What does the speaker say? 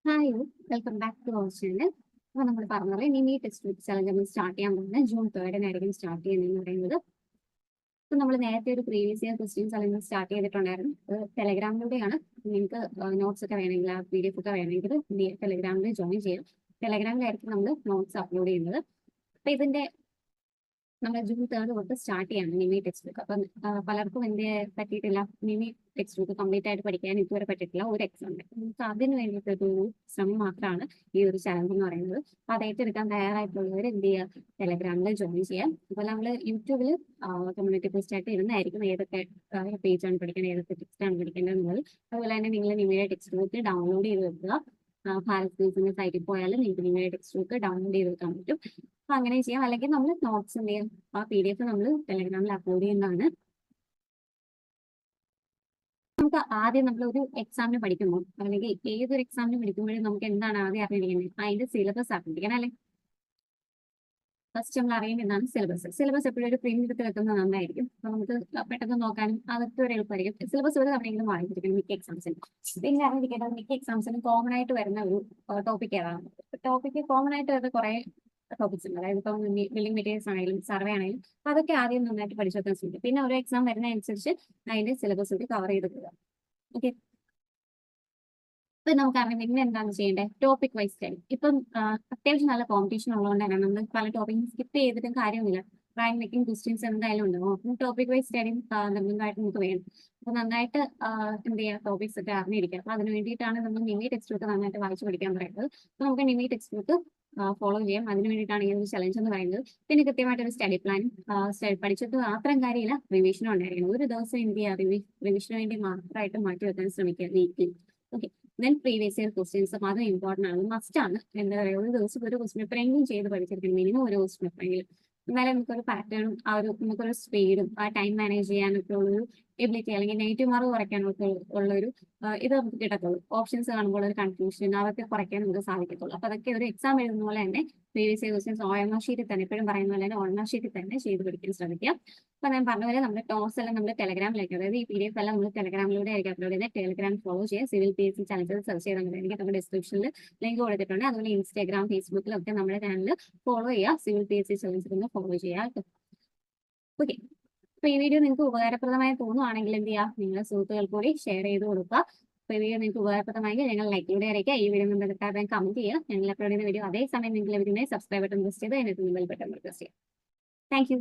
Hi, welcome back to our channel. അപ്പോൾ നമ്മൾ പറഞ്ഞത് ഇനി നീ ടെക്സ്റ്റ് ബുക്ക് ചലഞ്ച് നമ്മൾ സ്റ്റാർട്ട് ചെയ്യാൻ പോകുന്നത് ജൂൺ 3 സ്റ്റാർട്ട് ചെയ്യുന്നതെന്ന് പറയുന്നത്. ഇപ്പം നമ്മൾ നേരത്തെ ഒരു previous year question challenge start ചെയ്തിട്ടുണ്ടായിരുന്നു. അത് ടെലഗ്രാമിലൂടെയാണ്. നിങ്ങൾക്ക് നോട്ട്സ് ഒക്കെ വേണമെങ്കിൽ PDF ഒക്കെ വേണമെങ്കിൽ ടെലഗ്രാമിൽ ജോയിൻ ചെയ്യാം. ടെലഗ്രാമിലായിരിക്കും നമ്മൾ നോട്ട്സ് അപ്ലോഡ് ചെയ്യുന്നത്. അപ്പോൾ ഇതിന്റെ നമ്മൾ ജൂൺ 3 തൊട്ട് സ്റ്റാർട്ട് ചെയ്യാണ് മിനി ടെക്സ്റ്റ് ബുക്ക്. അപ്പം പലർക്കും എന്തേ പറ്റിയിട്ടില്ല, മിനി ടെക്സ്റ്റ് ബുക്ക് കംപ്ലീറ്റ് ആയിട്ട് പഠിക്കാൻ ഇതുവരെ പറ്റിയിട്ടില്ല. ഒരു എക്സാം ഉണ്ട്, നമുക്ക് അതിന് വേണ്ടിയിട്ടൊരു ശ്രമം മാത്രമാണ് ഈ ഒരു ചലഞ്ച് എന്ന് പറയുന്നത്. അപ്പം അത് ഏറ്റെടുക്കാൻ തയ്യാറായിട്ടുള്ളവർ എന്ത് ചെയ്യുക, ടെലഗ്രാമിൽ ജോയിൻ ചെയ്യാം. അതുപോലെ നമ്മൾ യൂട്യൂബിൽ കമ്മ്യൂണിറ്റി പോസ്റ്റ് ആയിട്ട് ഇടുന്നതായിരിക്കും ഏതൊക്കെ പേജാണ് പഠിക്കുന്നത്, ഏതൊക്കെ ടെക്സ്റ്റാണ് പഠിക്കേണ്ടത് എന്നുള്ളത്. അതുപോലെ തന്നെ നിങ്ങൾ നിമിയുടെ ടെക്സ്റ്റ് ബുക്ക് ഡൗൺലോഡ് ചെയ്ത് വെക്കുക. ഭാരത് സ്കൂൾസിന്റെ സൈറ്റിൽ പോയാലും നിങ്ങൾക്ക് നിമിയുടെ ടെക്സ്റ്റ് ബുക്ക് ഡൗൺലോഡ് ചെയ്ത് വെക്കാൻ പറ്റും. അപ്പൊ അങ്ങനെ ചെയ്യാം. അല്ലെങ്കിൽ നമ്മൾ നോട്ട്സ് എന്ത് ചെയ്യും, ആ PDF നമ്മൾ ടെലഗ്രാമിൽ അപ്ലോഡ് ചെയ്യുന്നതാണ്. നമുക്ക് ആദ്യം നമ്മൾ ഒരു എക്സാമിന് പഠിക്കുമ്പോൾ അല്ലെങ്കിൽ ഏതൊരു എക്സാമിന് പഠിക്കുമ്പോഴും നമുക്ക് എന്താണ് ആദ്യം അറിഞ്ഞിരിക്കുന്നത്, അതിന്റെ സിലബസ് അറിഞ്ഞിരിക്കണം അല്ലെ. ഫസ്റ്റ് നമ്മൾ അറിയേണ്ടതാണ് സിലബസ് എപ്പോഴും ഒരു പ്രിന്റ് എടുത്ത് വെക്കുന്നത് നന്നായിരിക്കും. അപ്പൊ നമുക്ക് പെട്ടെന്ന് നോക്കാനും അതൊക്കെ ഒരു എളുപ്പമായിരിക്കും. സിലബസ് ഒരു തവണയെങ്കിലും വാങ്ങിച്ചിരിക്കണം മിക്ക എക്സാംസിനും. പിന്നെ അറിഞ്ഞിരിക്കേണ്ടത് മിക്ക എക്സാംസിനും കോമൺ ആയിട്ട് വരുന്ന ഒരു ടോപ്പിക് ഏതാണ്. ടോപ്പിക്ക് കോമൺ ആയിട്ട് വരുന്ന കുറെ ടോപ്പിക്സ് ഉണ്ട്. അതായത് ഇപ്പം ബിൽഡിംഗ് മെറ്റീരിയൽസ് ആണെങ്കിലും സർവേ ആണെങ്കിലും അതൊക്കെ ആദ്യം നന്നായിട്ട് പഠിച്ചു വെക്കാൻ ശ്രമിക്കും. പിന്നെ ഓരോ എക്സാം വരുന്ന അനുസരിച്ച് അതിന്റെ സിലബസ് ഒക്കെ കവർ ചെയ്ത് പോകുക. ഓക്കെ, ഇപ്പൊ നമുക്കറിയാം പിന്നെ എന്താണ് ചെയ്യേണ്ടത്, ടോപ്പിക് വൈസ് സ്റ്റഡി. ഇപ്പം അത്യാവശ്യം നല്ല കോമ്പറ്റീഷൻ ഉള്ളതുകൊണ്ട് തന്നെ നമ്മൾ പല ടോപ്പിക്കും സ്കിപ്പ് ചെയ്തിട്ടും കാര്യമില്ല. റാങ്ക് മേക്കിംഗ് ക്വസ്റ്റ്യൻസ് എന്തായാലും ഉണ്ടാവും. അപ്പം ടോപ്പിക് വൈസ് സ്റ്റഡി നിർബന്ധമായിട്ട് നമുക്ക് വേണം. അപ്പൊ നന്നായിട്ട് എന്ത് ചെയ്യുക, ടോപ്പിക്സ് ഒക്കെ അറിഞ്ഞിരിക്കുക. അപ്പൊ അതിന് വേണ്ടിയിട്ടാണ് നമ്മൾ നിമി ടെക്സ്റ്റ് ബുക്ക് നന്നായിട്ട് വായിച്ചു പഠിക്കാൻ പറയുന്നത്. അപ്പൊ നമുക്ക് നിമി ടെക്സ്റ്റ് ബുക്ക് ഫോളോ ചെയ്യാം. അതിന് വേണ്ടിയിട്ടാണ് ഈ ഒരു ചലഞ്ച് എന്ന് പറയുന്നത്. പിന്നെ കൃത്യമായിട്ടൊരു സ്റ്റഡി പ്ലാനും പഠിച്ചിട്ട് മാത്രം കാര്യമില്ല, റിവിഷനും ഉണ്ടായിരിക്കണം. ഒരു ദിവസം എന്ത് ചെയ്യുക, റിവിഷന് വേണ്ടി മാത്രമായിട്ട് മാറ്റി വെക്കാൻ ശ്രമിക്കുക weekly. Okay, then previous year questions അതും ഇമ്പോർട്ടൻ്റ് ആണ്, മസ്റ്റ് ആണ്. എന്താ പറയുക, ഒരു ദിവസം ഒരു ക്വസ്റ്റ്യൻ പേപ്പറെങ്കിലും ചെയ്ത് പഠിച്ചിരിക്കണം, മിനിമം ഒരു ക്വസ്റ്റ്യൻ പേപ്പറെങ്കിലും. എന്നാലും നമുക്കൊരു പാറ്റേണും നമുക്കൊരു സ്പീഡും ടൈം മാനേജ് ചെയ്യാനൊക്കെ ഉള്ളൊരു എബിലിറ്റി, അല്ലെങ്കിൽ നെഗറ്റീവ് മാർക്ക് കുറയ്ക്കാനൊക്കെ ഉള്ളൊരു ഇത് നമുക്ക് കിട്ടത്തുള്ളൂ. ഓപ്ഷൻസ് കാണുമ്പോൾ ഒരു കൺഫ്യൂഷൻ അതൊക്കെ കുറയ്ക്കാൻ നമുക്ക് സാധിക്കത്തുള്ളൂ. അപ്പൊ അതൊക്കെ ഒരു എക്സാം എഴുതുന്ന പോലെ തന്നെ പ്രീവിയസ് ഇയർ ക്വസ്റ്റ്യൻസ് OMR ഷീറ്റിൽ തന്നെ, എപ്പോഴും പറയുന്ന പോലെ തന്നെ OMR ഷീറ്റിൽ തന്നെ ചെയ്ത് പഠിക്കാൻ ശ്രമിക്കുക. അപ്പൊ ഞാൻ പറഞ്ഞ പോലെ നമ്മുടെ നോട്ട്സ് എല്ലാം നമ്മൾ ടെലഗ്രാമിലേക്ക്, അതായത് ഈ PDF എല്ലാം നമ്മൾ ടെലഗ്രാമിലൂടെ ആയിരിക്കും അപ്ലോഡ് ചെയ്യുന്നത്. ടെലഗ്രാം ഫോളോ ചെയ്യുക. സിവിൽ PSC ചലഞ്ച് സെർച്ച് ചെയ്താൽ മതി. എനിക്ക് നമ്മുടെ ഡിസ്ക്രിപ്ഷനിൽ ലിങ്ക് കൊടുത്തിട്ടുണ്ട്. അതുപോലെ ഇൻസ്റ്റാഗ്രാം, ഫേസ്ബുക്കിലൊക്കെ നമ്മുടെ ചാനൽ ഫോളോ ചെയ്യുക. സിവിൽ PSC ചലഞ്ച് ഫോളോ ചെയ്യുക. ഓക്കെ, അപ്പൊ ഈ വീഡിയോ നിങ്ങൾക്ക് ഉപകാരപ്രദമായി തോന്നുവാണെങ്കിൽ എന്ത് ചെയ്യുക, നിങ്ങളുടെ സുഹൃത്തുക്കൾ കൂടി ഷെയർ ചെയ്ത് കൊടുക്കുക. അപ്പൊ ഈ വീഡിയോ നിങ്ങൾക്ക് ഉപകാരപ്രദമായെങ്കിൽ ഞങ്ങൾ ലൈക്കിലൂടെ അറിയിക്കുക. ഈ വീഡിയോ നിങ്ങൾ കമന്റ് ചെയ്യുക. ഞങ്ങൾ അപ്ലോഡ് ചെയ്യുന്ന വീഡിയോ അതേസമയം നിങ്ങൾ ഇതിനെ സബ്സ്ക്രൈബ് ബട്ടൺ പ്രസ് ചെയ്ത് അതിനകത്ത് ബെൽ ബട്ടൺ പ്രസ് ചെയ്യുക. Thank you.